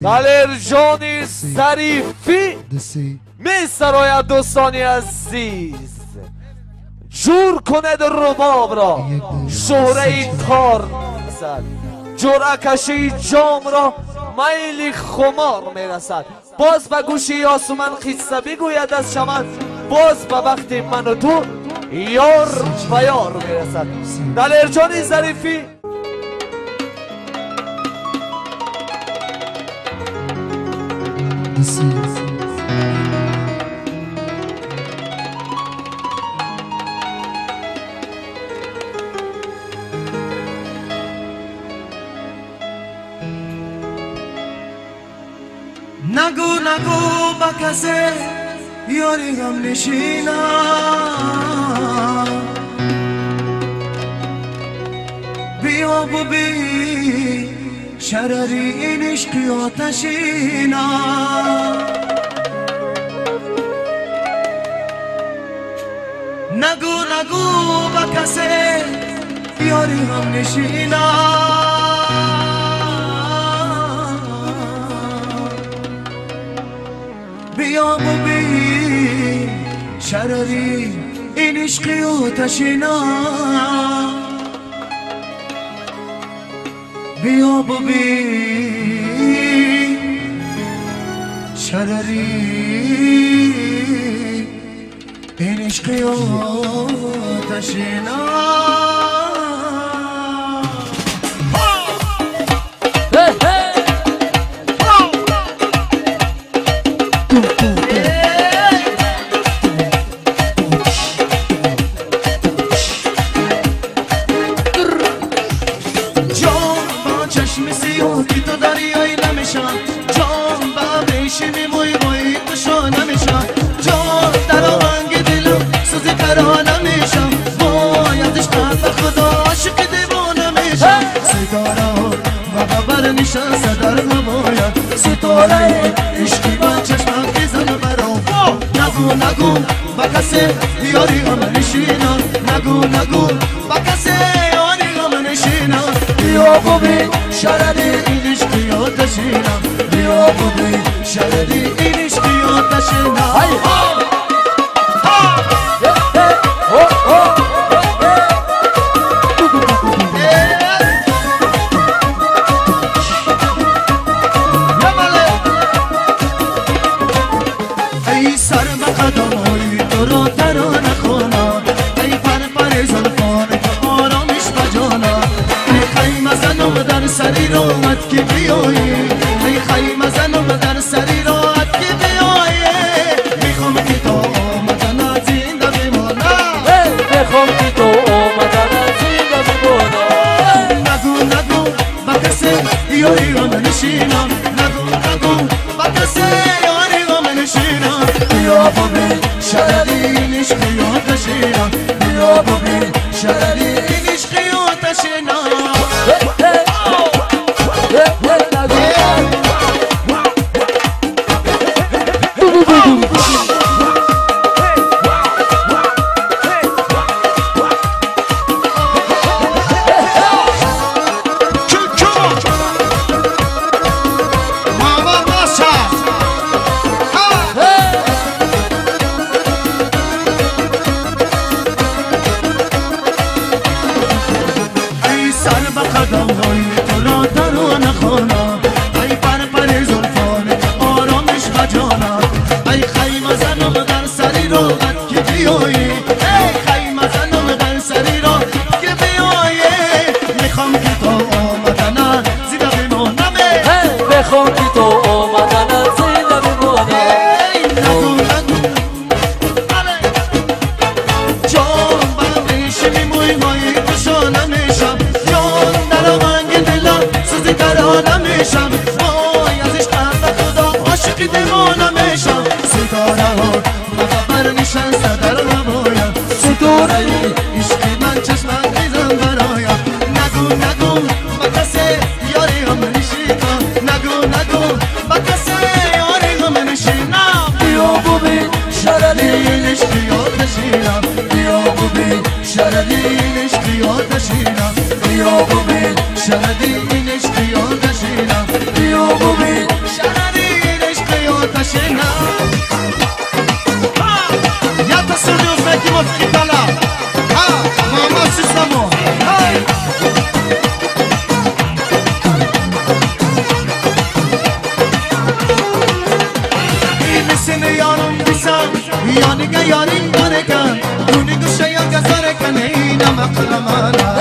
دلرجانی ظریفی می سراید دوستانی عزیز جور کند رباب را شهره تار میرسد جرعکشی جام را میل خمار میرسد باز به گوشی آسمان قصه بگوید از چمن باز به وقت من و تو یار و یار میرسد دلرجانی ظریفی نگو نگو با کسی یاری هم نشینم بیا ببین شرری این عشقی آتشینم نگو نگو با کسی یاری هم نشینم بیا ببین شرری این عشقی آتشینم بیا ببین شرری این عشقی آتشینم صدر نماید ستاره عشقی با چشمم بزن برام نگو نگو با کسی یاری هم نشینم نگو نگو با کسی یاری هم نشینم بیا ببین شرری این عشقی آتشینم بیا ببین شرری این عشقی آتشینم سری راحت که بیایی ای خیمه زنم در سری راحت که بیایی میخوام که تو آمدن از زنده بمانم میخوام که تو آمدن از زنده بمانم نگو نگو با کسی یاری هم نشینم نگو نگو با کسی یاری هم نشینم بیا ببین شرری این عشقی آتشینم بیا ببین شرری این عشقی آتشینم یانی که یاری داره کن دونی گوشه یا گذاره کن اینم اقلمانا